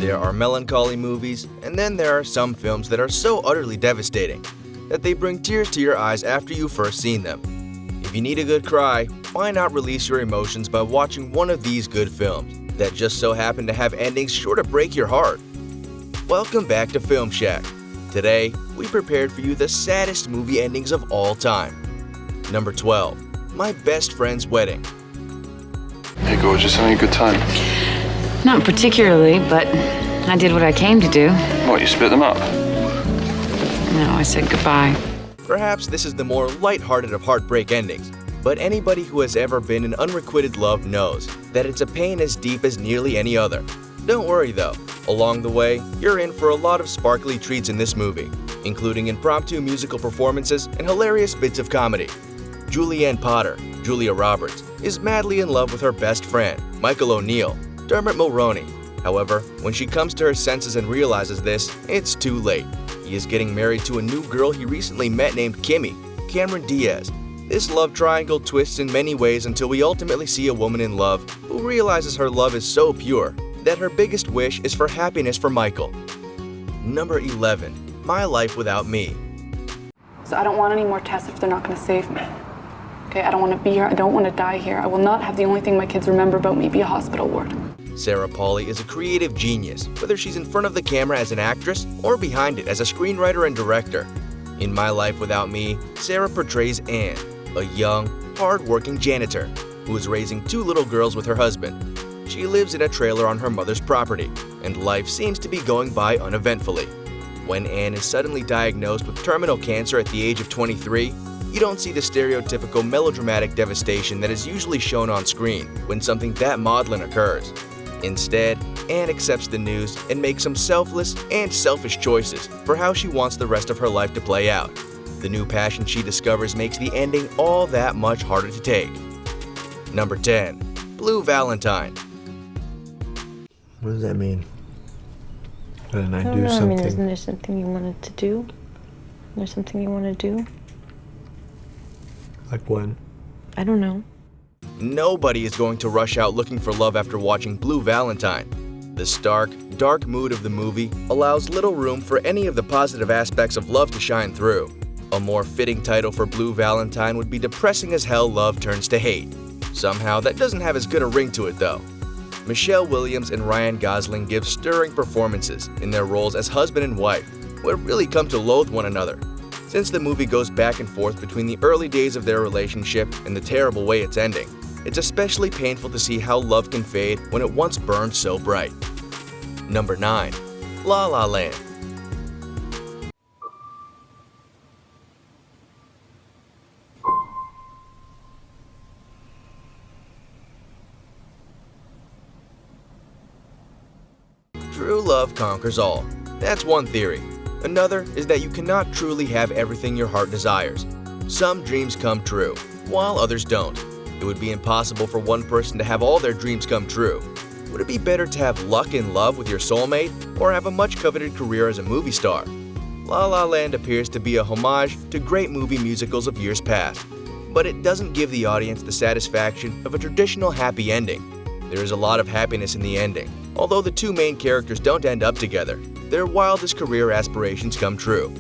There are melancholy movies, and then there are some films that are so utterly devastating that they bring tears to your eyes after you've first seen them. If you need a good cry, why not release your emotions by watching one of these good films that just so happen to have endings sure to break your heart? Welcome back to FilmShack. Today, we prepared for you the saddest movie endings of all time. Number 12, My Best Friend's Wedding. Hey, gorgeous, having a good time? Not particularly, but I did what I came to do. What, you split them up? No, I said goodbye. Perhaps this is the more lighthearted of heartbreak endings, but anybody who has ever been in unrequited love knows that it's a pain as deep as nearly any other. Don't worry though, along the way, you're in for a lot of sparkly treats in this movie, including impromptu musical performances and hilarious bits of comedy. Julianne Potter, Julia Roberts, is madly in love with her best friend, Michael O'Neill, Dermot Mulroney. However, when she comes to her senses and realizes this, it's too late. He is getting married to a new girl he recently met named Kimmy, Cameron Diaz. This love triangle twists in many ways until we ultimately see a woman in love who realizes her love is so pure that her biggest wish is for happiness for Michael. Number 11, My Life Without Me. So I don't want any more tests if they're not going to save me. Okay, I don't want to be here. I don't want to die here. I will not have the only thing my kids remember about me be a hospital ward. Sarah Polley is a creative genius, whether she's in front of the camera as an actress or behind it as a screenwriter and director. In My Life Without Me, Sarah portrays Anne, a young, hard-working janitor who is raising two little girls with her husband. She lives in a trailer on her mother's property, and life seems to be going by uneventfully. When Anne is suddenly diagnosed with terminal cancer at the age of 23, you don't see the stereotypical melodramatic devastation that is usually shown on screen when something that maudlin occurs. Instead, Anne accepts the news and makes some selfless and selfish choices for how she wants the rest of her life to play out. The new passion she discovers makes the ending all that much harder to take. Number 10, Blue Valentine. What does that mean? Didn't I I don't do know. something? I mean, isn't there something you wanted to do? There's something you want to do? Like when? I don't know. Nobody is going to rush out looking for love after watching Blue Valentine. The stark, dark mood of the movie allows little room for any of the positive aspects of love to shine through. A more fitting title for Blue Valentine would be Depressing as Hell Love Turns to Hate. Somehow, that doesn't have as good a ring to it though. Michelle Williams and Ryan Gosling give stirring performances in their roles as husband and wife, who have really come to loathe one another. Since the movie goes back and forth between the early days of their relationship and the terrible way it's ending, it's especially painful to see how love can fade when it once burned so bright. Number 9, La La Land. True love conquers all. That's one theory. Another is that you cannot truly have everything your heart desires. Some dreams come true, while others don't. It would be impossible for one person to have all their dreams come true. Would it be better to have luck in love with your soulmate or have a much coveted career as a movie star? La La Land appears to be a homage to great movie musicals of years past, but it doesn't give the audience the satisfaction of a traditional happy ending. There is a lot of happiness in the ending. Although the two main characters don't end up together, their wildest career aspirations come true.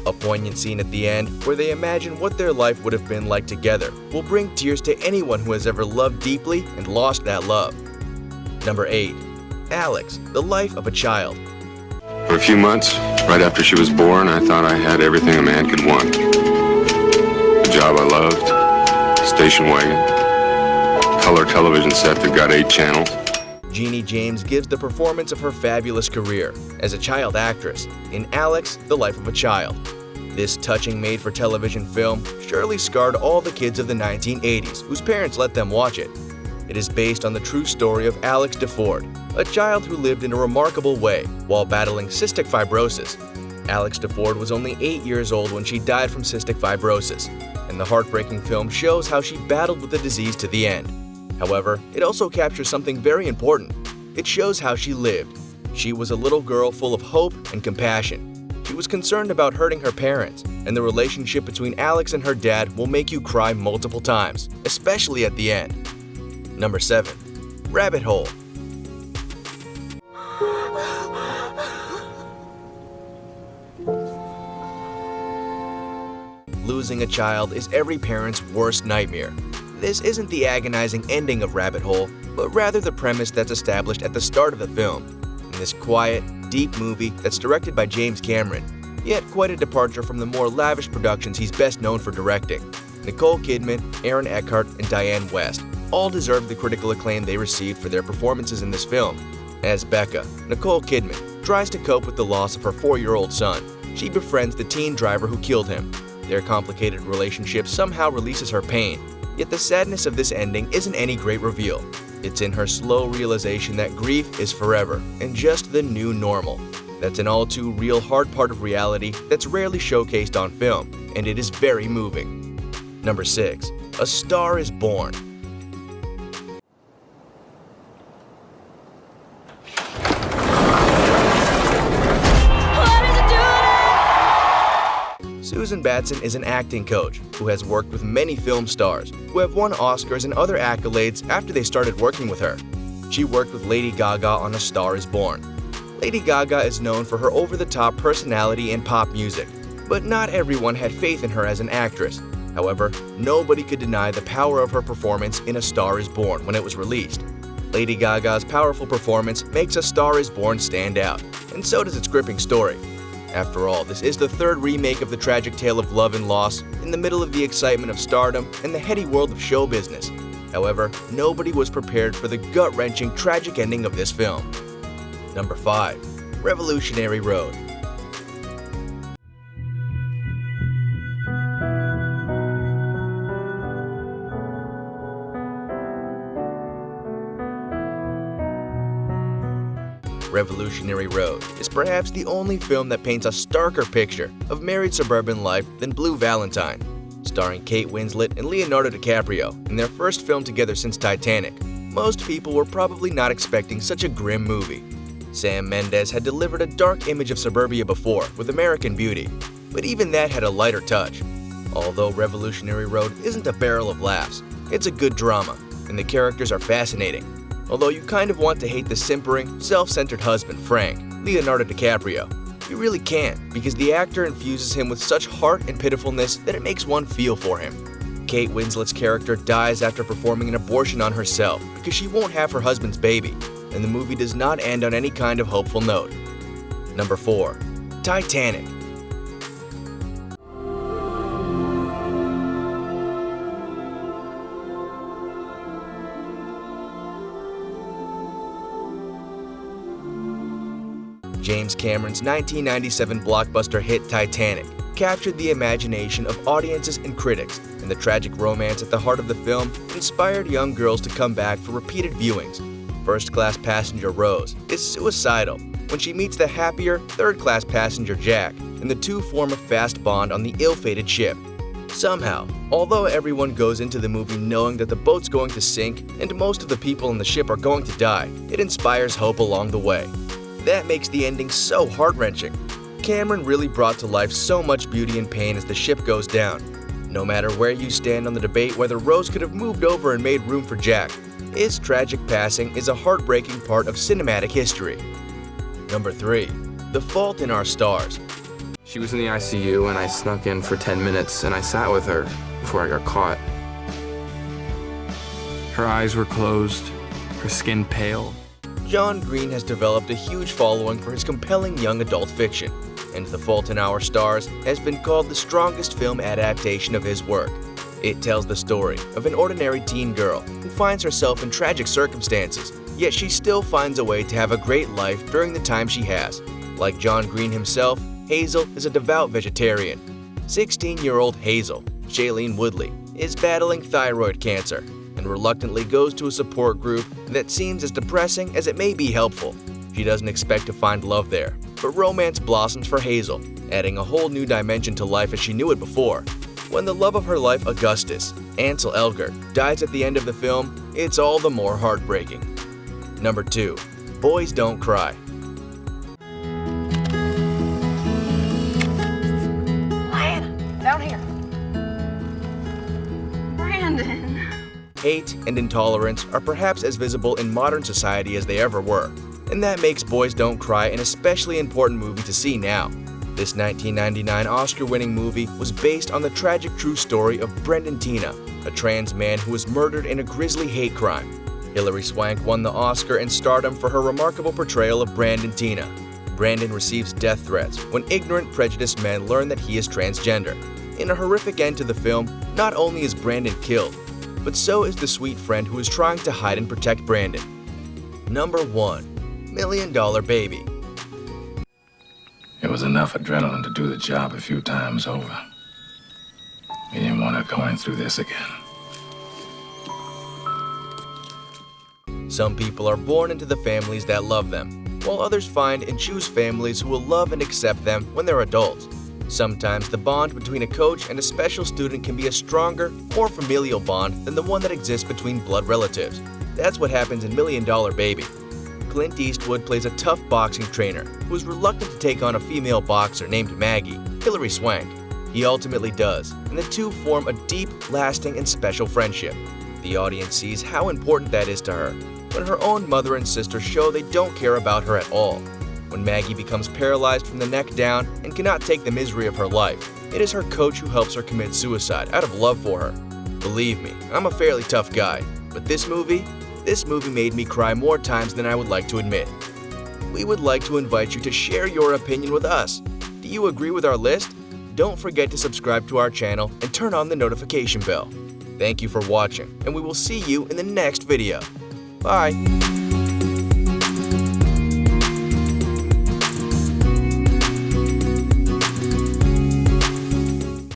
A poignant scene at the end where they imagine what their life would have been like together will bring tears to anyone who has ever loved deeply and lost that love. Number 8, Alex, The Life of a Child. For a few months, right after she was born, I thought I had everything a man could want. A job I loved, station wagon, color television set that got 8 channels. Jeannie James gives the performance of her fabulous career as a child actress in Alex, The Life of a Child. This touching made-for-television film surely scarred all the kids of the 1980s whose parents let them watch it. It is based on the true story of Alex DeFord, a child who lived in a remarkable way while battling cystic fibrosis. Alex DeFord was only 8 years old when she died from cystic fibrosis, and the heartbreaking film shows how she battled with the disease to the end. However, it also captures something very important. It shows how she lived. She was a little girl full of hope and compassion. She was concerned about hurting her parents, and the relationship between Alex and her dad will make you cry multiple times, especially at the end. Number 7, Rabbit Hole. losing a child is every parent's worst nightmare. This isn't the agonizing ending of Rabbit Hole, but rather the premise that's established at the start of the film. In this quiet, deep movie that's directed by James Cameron, yet quite a departure from the more lavish productions he's best known for directing. Nicole Kidman, Aaron Eckhart, and Diane West all deserve the critical acclaim they received for their performances in this film. As Becca, Nicole Kidman tries to cope with the loss of her 4-year-old son. She befriends the teen driver who killed him. Their complicated relationship somehow releases her pain, yet the sadness of this ending isn't any great reveal. It's in her slow realization that grief is forever and just the new normal. That's an all too real hard part of reality that's rarely showcased on film, and it is very moving. Number 6. A Star is Born. Susan Batson is an acting coach who has worked with many film stars who have won Oscars and other accolades after they started working with her. She worked with Lady Gaga on A Star is Born. Lady Gaga is known for her over-the-top personality and pop music, but not everyone had faith in her as an actress. However, nobody could deny the power of her performance in A Star is Born when it was released. Lady Gaga's powerful performance makes A Star is Born stand out, and so does its gripping story. After all, this is the third remake of the tragic tale of love and loss in the middle of the excitement of stardom and the heady world of show business. However, nobody was prepared for the gut-wrenching, tragic ending of this film. Number 5. Revolutionary Road. Revolutionary Road is perhaps the only film that paints a starker picture of married suburban life than Blue Valentine. Starring Kate Winslet and Leonardo DiCaprio in their first film together since Titanic, most people were probably not expecting such a grim movie. Sam Mendes had delivered a dark image of suburbia before with American Beauty, but even that had a lighter touch. Although Revolutionary Road isn't a barrel of laughs, it's a good drama, and the characters are fascinating. Although you kind of want to hate the simpering, self-centered husband, Frank, Leonardo DiCaprio. You really can't, because the actor infuses him with such heart and pitifulness that it makes one feel for him. Kate Winslet's character dies after performing an abortion on herself because she won't have her husband's baby, and the movie does not end on any kind of hopeful note. Number 4. Titanic. James Cameron's 1997 blockbuster hit Titanic captured the imagination of audiences and critics, and the tragic romance at the heart of the film inspired young girls to come back for repeated viewings. First-class passenger Rose is suicidal when she meets the happier third-class passenger Jack, and the two form a fast bond on the ill-fated ship. Somehow, although everyone goes into the movie knowing that the boat's going to sink and most of the people on the ship are going to die, it inspires hope along the way. That makes the ending so heart-wrenching. Cameron really brought to life so much beauty and pain as the ship goes down. No matter where you stand on the debate whether Rose could have moved over and made room for Jack, his tragic passing is a heartbreaking part of cinematic history. Number 3. The Fault in Our Stars. She was in the ICU and I snuck in for 10 minutes and I sat with her before I got caught. Her eyes were closed, her skin pale. John Green has developed a huge following for his compelling young adult fiction, and The Fault in Our Stars has been called the strongest film adaptation of his work. It tells the story of an ordinary teen girl who finds herself in tragic circumstances, yet she still finds a way to have a great life during the time she has. Like John Green himself, Hazel is a devout vegetarian. 16-year-old Hazel, Shailene Woodley, is battling thyroid cancer and reluctantly goes to a support group that seems as depressing as it may be helpful. She doesn't expect to find love there, but romance blossoms for Hazel, adding a whole new dimension to life as she knew it before. When the love of her life, Augustus, Ansel Elgort, dies at the end of the film, it's all the more heartbreaking. Number 2. Boys Don't Cry. Down here. Brandon. Hate and intolerance are perhaps as visible in modern society as they ever were, and that makes Boys Don't Cry an especially important movie to see now. This 1999 Oscar-winning movie was based on the tragic true story of Brendan Teena, a trans man who was murdered in a grisly hate crime. Hilary Swank won the Oscar in stardom for her remarkable portrayal of Brandon Teena. Brandon receives death threats when ignorant, prejudiced men learn that he is transgender. In a horrific end to the film, not only is Brandon killed, but so is the sweet friend who is trying to hide and protect Brandon. Number 1. $1 Million Baby. It was enough adrenaline to do the job a few times over. We didn't want her going through this again. Some people are born into the families that love them, while others find and choose families who will love and accept them when they're adults. Sometimes the bond between a coach and a special student can be a stronger, more familial bond than the one that exists between blood relatives. That's what happens in $1 Million Baby. Clint Eastwood plays a tough boxing trainer who is reluctant to take on a female boxer named Maggie, Hilary Swank. He ultimately does, and the two form a deep, lasting, and special friendship. The audience sees how important that is to her, when her own mother and sister show they don't care about her at all. When Maggie becomes paralyzed from the neck down and cannot take the misery of her life, it is her coach who helps her commit suicide out of love for her. Believe me, I'm a fairly tough guy, but this movie made me cry more times than I would like to admit. We would like to invite you to share your opinion with us. Do you agree with our list? Don't forget to subscribe to our channel and turn on the notification bell. Thank you for watching, and we will see you in the next video. Bye!